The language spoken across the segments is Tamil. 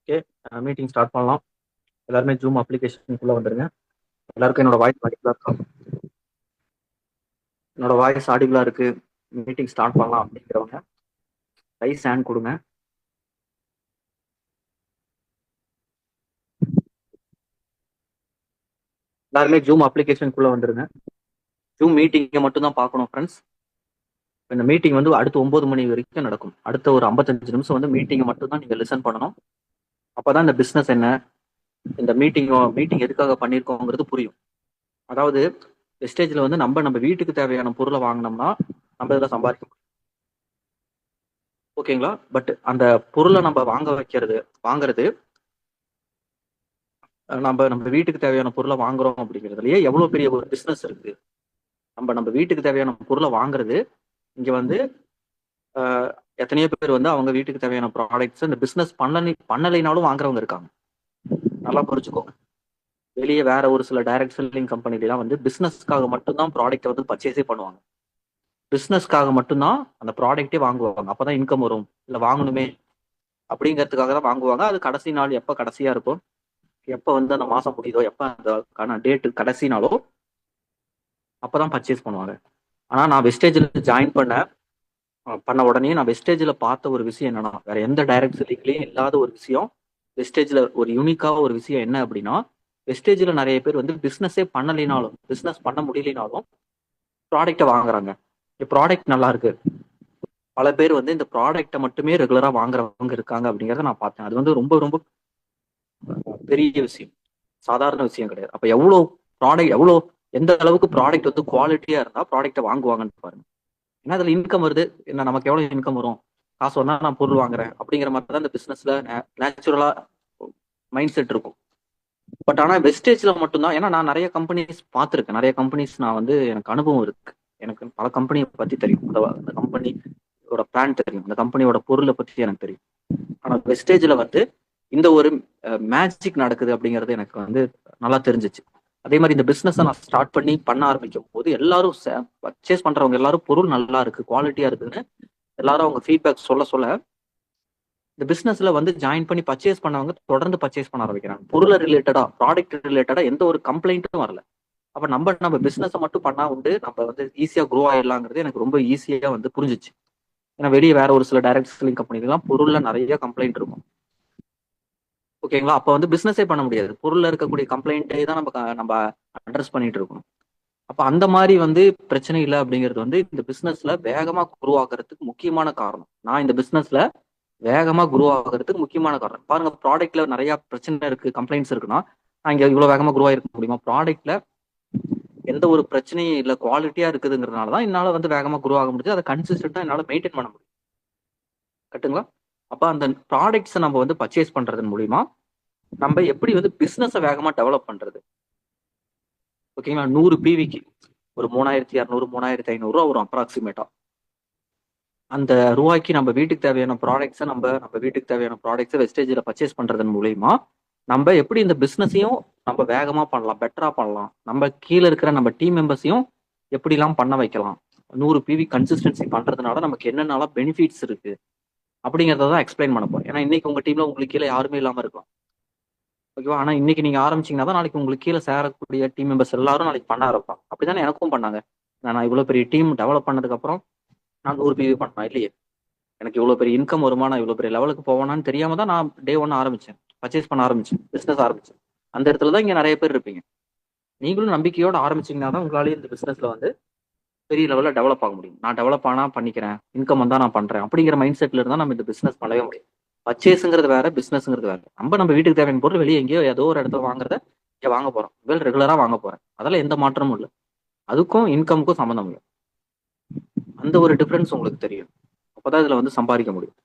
ஓகே, மீட்டிங் ஸ்டார்ட் பண்ணலாம். எல்லாருமே ஜூம் அப்ளிகேஷனுக்குள்ள வந்துருங்க. எல்லாருக்கும் என்னோட வாய்ஸ் ஆடிபிளா இருக்கா? என்னோட வாய்ஸ் ஆடிபிளா இருக்கு, மீட்டிங் ஸ்டார்ட் பண்ணலாம் அப்படிங்கிறவங்க ரைஸ் ஹேண்ட் கொடுங்க. எல்லாருமே ஜூம் அப்ளிகேஷனுக்குள்ள வந்துருங்க. ஜூம் மீட்டிங்கை மட்டும் தான் பார்க்கணும் ஃப்ரெண்ட்ஸ். இந்த மீட்டிங் வந்து அடுத்து 9 மணி வரைக்கும் நடக்கும். அடுத்த ஒரு 55 நிமிஷம் வந்து மீட்டிங்கை மட்டும் தான் நீங்க லிசன் பண்ணணும். அப்பதான் இந்த பிசினஸ் என்ன, இந்த மீட்டிங் எதுக்காக பண்ணியிருக்கோங்கிறது புரியும். அதாவது வெஸ்டேஜ்ல வந்து நம்ம வீட்டுக்கு தேவையான பொருளை வாங்கினோம்னா நம்ம இதில் சம்பாதிக்க முடியும். ஓகேங்களா? பட் அந்த பொருளை நம்ம வாங்குறது நம்ம வீட்டுக்கு தேவையான பொருளை வாங்குறோம் அப்படிங்கிறதுலயே எவ்வளவு பெரிய ஒரு பிசினஸ் இருக்கு. நம்ம வீட்டுக்கு தேவையான பொருளை வாங்குறது இங்க வந்து எத்தனையோ பேர் வந்து அவங்க வீட்டுக்கு தேவையான ப்ராடக்ட்ஸ் இந்த பிசினஸ் பண்ணலைனாலும் வாங்குறவங்க இருக்காங்க. நல்லா புரிஞ்சுக்கோங்க. வெளியே வேற ஒரு சில டைரக்ட் செல்லிங் கம்பெனிலாம் வந்து பிசினஸ்க்காக மட்டும்தான் ப்ராடக்ட்டை வந்து பர்ச்சேஸே பண்ணுவாங்க. பிசினஸ்க்காக மட்டும்தான் அந்த ப்ராடக்டே வாங்குவாங்க. அப்பதான் இன்கம் வரும், இல்லை வாங்கணுமே அப்படிங்கிறதுக்காக தான் வாங்குவாங்க. அது கடைசி நாள் எப்போ கடைசியா இருக்கும், எப்போ வந்து அந்த மாசம் முடியுதோ, எப்போ அந்த டேட்டு கடைசினாலோ அப்பதான் பர்ச்சேஸ் பண்ணுவாங்க. ஆனா நான் வெஸ்டேஜில் ஜாயின் பண்ண உடனே நான் வெஸ்டேஜில் பார்த்த ஒரு விஷயம் என்னன்னா, வேற எந்த டைரக்ட் செல்லிங்லயும் இல்லாத ஒரு விஷயம் வெஸ்டேஜில் ஒரு யூனிக்கா ஒரு விஷயம் என்ன அப்படின்னா, வெஸ்டேஜில் நிறைய பேர் வந்து பிசினஸே பண்ணலைனாலும், பிசினஸ் பண்ண முடியலனாலும் ப்ராடக்டை வாங்குறாங்க. ப்ராடக்ட் நல்லா இருக்கு, பல பேர் வந்து இந்த ப்ராடக்டை மட்டுமே ரெகுலரா வாங்குறவங்க இருக்காங்க அப்படிங்கிறத நான் பார்த்தேன். அது வந்து ரொம்ப ரொம்ப பெரிய விஷயம், சாதாரண விஷயம் கிடையாது. அப்ப எந்த அளவுக்கு ப்ராடக்ட் வந்து குவாலிட்டியா இருந்தா ப்ராடக்ட்டை வாங்குவாங்கன்னு பாருங்க. ஏன்னா அதுல இன்கம் வருது, என்ன நமக்கு எவ்வளவு இன்கம் வரும், காசு வந்தா நான் பொருள் வாங்குறேன் அப்படிங்கிற மாதிரி தான் இந்த பிசினஸ்ல நேச்சுரலா மைண்ட் செட் இருக்கும். பட் ஆனா வெஸ்டேஜ்ல மட்டும்தான், ஏன்னா நான் நிறைய கம்பெனிஸ் பார்த்துருக்கேன், நிறைய கம்பெனிஸ் நான் வந்து எனக்கு அனுபவம் இருக்கு, எனக்கு பல கம்பெனியை பத்தி தெரியும், அந்த கம்பெனியோட பிளான் தெரியும், அந்த கம்பெனியோட பொருளை பத்தி எனக்கு தெரியும். ஆனா வெஸ்டேஜ்ல வந்து இந்த ஒரு மேஜிக் நடக்குது அப்படிங்கிறது எனக்கு வந்து நல்லா தெரிஞ்சிச்சு. அதே மாதிரி இந்த பிசினஸ் நான் ஸ்டார்ட் பண்ண ஆரம்பிக்கும் போது எல்லாரும் பர்ச்சேஸ் பண்றவங்க எல்லாரும் பொருள் நல்லா இருக்கு, குவாலிட்டியா இருக்குன்னு எல்லாரும் அவங்க ஃபீட்பேக் சொல்ல இந்த பிசினஸ்ல வந்து ஜாயின் பண்ணி பர்ச்சேஸ் பண்ணவங்க தொடர்ந்து பர்ச்சேஸ் பண்ண ஆரம்பிக்கிறாங்க. பொருள் ரிலேட்டடா, ப்ராடக்ட் ரிலேட்டடா எந்த ஒரு கம்ப்ளைண்ட்டும் வரல. அப்ப நம்ம பிசினஸ் மட்டும் பண்ணா உண்டு, நம்ம வந்து ஈஸியா க்ரோ ஆயிடலாங்கிறது எனக்கு ரொம்ப ஈஸியா வந்து புரிஞ்சிச்சு. ஏன்னா வெளியே வேற ஒரு சில டைரக்ட் செல்லிங் கம்பெனிலாம் பொருள்ல நிறைய கம்ப்ளைண்ட் இருக்கும். ஓகேங்களா? அப்ப வந்து பிசினஸே பண்ண முடியாது. பொருள்ல இருக்கக்கூடிய கம்ப்ளைண்ட்டே தான் நம்ம அட்ரஸ் பண்ணிட்டு இருக்கணும். அப்ப அந்த மாதிரி வந்து பிரச்சனை இல்லை அப்படிங்கிறது வந்து இந்த பிசினஸ்ல வேகமா குரோ ஆகிறதுக்கு முக்கியமான காரணம். நான் இந்த பிசினஸ்ல வேகமா குரோ ஆகிறதுக்கு முக்கியமான காரணம் பாருங்க. ப்ராடக்ட்ல நிறைய பிரச்சனை இருக்கு, கம்ப்ளைண்ட்ஸ் இருக்குன்னா நான் இங்க இவ்வளவு வேகமா குரோ ஆயிருக்க முடியுமா? ப்ராடக்ட்ல எந்த ஒரு பிரச்சனையும் இல்லை, குவாலிட்டியா இருக்குதுங்கிறதுனாலதான் என்னால வந்து வேகமா குரோ ஆக முடியுது. அதை கன்சிஸ்டன்டா என்னால மெயின்டைன் பண்ண முடியும். கட்டுங்களா? அப்ப அந்த ப்ராடக்ட்ஸை நம்ம வந்து பர்ச்சேஸ் பண்றதன் மூலியமா நம்ம எப்படி வந்து பிசினஸை வேகமா டெவலப் பண்றது. ஓகேங்களா? 100 பிவிக்கு ஒரு 3200 3500 வரும் அப்ராக்சிமேட்டா. அந்த ரூபாய்க்கு நம்ம வீட்டுக்கு தேவையான ப்ராடக்ட்ஸை வெஸ்டேஜில் பர்ச்சேஸ் பண்றதன் மூலியமா நம்ம எப்படி இந்த பிசினஸையும் நம்ம வேகமா பண்ணலாம், பெட்டரா பண்ணலாம், நம்ம கீழே இருக்கிற நம்ம டீம் மெம்பர்ஸையும் எப்படிலாம் பண்ண வைக்கலாம், 100 பிவி கன்சிஸ்டன்சி பண்றதுனால நமக்கு என்னென்னலாம் பெனிஃபிட்ஸ் இருக்கு அப்படிங்கிறத தான் எக்ஸ்பிளைன் பண்ண போறேன். ஏன்னா இன்னைக்கு உங்க டீம்ல உங்களுக்கு கீழே யாருமே இல்லாம இருக்கலாம். ஓகேவா? ஆனா இன்னைக்கு நீங்க ஆரம்பிச்சீங்கன்னா தான் நாளைக்கு உங்களுக்கு கீழே சேரக்கூடிய டீம் மெம்பர்ஸ் எல்லாரும் நாளைக்கு பண்ண ஆரம்பிப்பாங்க. அப்படித்தானே எனக்கும் பண்ணாங்க. நான் இவ்வளவு பெரிய டீம் டெவலப் பண்ணதுக்கு அப்புறம் நான் 100 பிவி பண்ணேன் இல்லையே. எனக்கு இவ்வளவு பெரிய இன்கம் வருமா, நான் இவ்வளவு பெரிய லெவலுக்கு போவானான்னு தெரியாம தான் நான் டே 1 ஆரம்பிச்சேன், பர்ச்சேஸ் பண்ண ஆரம்பிச்சேன், பிசினஸ் ஆரம்பிச்சேன். அந்த இடத்துல தான் இங்க நிறைய பேர் இருப்பீங்க. நீங்களும் நம்பிக்கையோட ஆரம்பிச்சீங்கன்னா தான் உங்களாலேயே இந்த பிசினஸ்ல வந்து பெரிய லெவலில் டெவலப் ஆக முடியும். நான் டெவலப் ஆனா பண்ணிக்கிறேன், இன்கம் வந்தா நான் பண்றேன் அப்படிங்கிற மைண்ட் செட்ல இருந்தா நம்ம இந்த பிசினஸ் பண்ணவே முடியும். பர்ச்சேஸுங்கிறது வேற, பிசினஸ்ங்கிறது வேற. நம்ம வீட்டுக்கு தேவையான பொருள் வெளியே எங்கேயோ ஏதோ ஒரு இடத்துல வாங்குறத இங்க வாங்க போறோம், ரெகுலரா வாங்க போறேன். அதெல்லாம் எந்த மாற்றமும் இல்லை. அதுக்கும் இன்கமுக்கும் சம்மந்தம் இல்லை. அந்த ஒரு டிஃபரன்ஸ் உங்களுக்கு தெரியும். அப்பதான் இதுல வந்து சம்பாதிக்க முடியும்.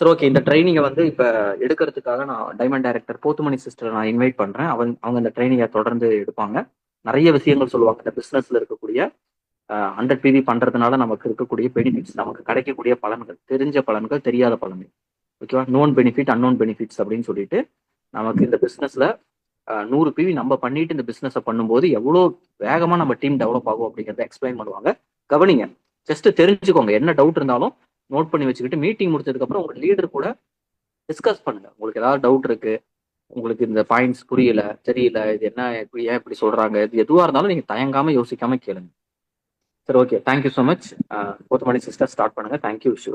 சரி, ஓகே. இந்த ட்ரைனிங்கை வந்து இப்ப எடுக்கிறதுக்காக நான் டைமண்ட் டைரக்டர் போத்துமணி சிஸ்டர் நான் இன்வைட் பண்றேன். அவங்க இந்த ட்ரைனிங்கை தொடர்ந்து எடுப்பாங்க. நிறைய விஷயங்கள் சொல்லுவாங்க. இந்த பிசினஸ்ல இருக்கக்கூடிய 100 பிவி பண்றதுனால நமக்கு இருக்கக்கூடிய பெனிஃபிட்ஸ், நமக்கு கிடைக்கக்கூடிய பலன்கள், தெரிஞ்ச பலன்கள், தெரியாத பலன்கள். ஓகேவா? நோன் பெனிஃபிட், அன்னோன் பெனிஃபிட்ஸ் அப்படின்னு சொல்லிட்டு நமக்கு இந்த பிசினஸ்ல 100 பிவி நம்ம பண்ணிட்டு இந்த பிசினஸை பண்ணும்போது எவ்வளவு வேகமா நம்ம டீம் டெவலப் ஆகும் அப்படிங்கிறத எக்ஸ்பிளைன் பண்ணுவாங்க. கவனிங்க, ஜஸ்ட் தெரிஞ்சுக்கோங்க. என்ன டவுட் இருந்தாலும் நோட் பண்ணி வச்சுக்கிட்டு மீட்டிங் முடிச்சதுக்கு அப்புறம் உங்க லீடர் கூட டிஸ்கஸ் பண்ணுங்க. உங்களுக்கு ஏதாவது டவுட் இருக்கு, உங்களுக்கு இந்த பாயிண்ட்ஸ் புரியல, தெரியல, இது என்ன இப்படி ஏன் இப்படி சொல்றாங்க, இது எதுவா இருந்தாலும் நீங்க தயங்காம யோசிக்காம கேளுங்க. சரி, okay, thank you so much. Kothamani sister start பண்ணுங்க. தேங்க்யூ, விஷு.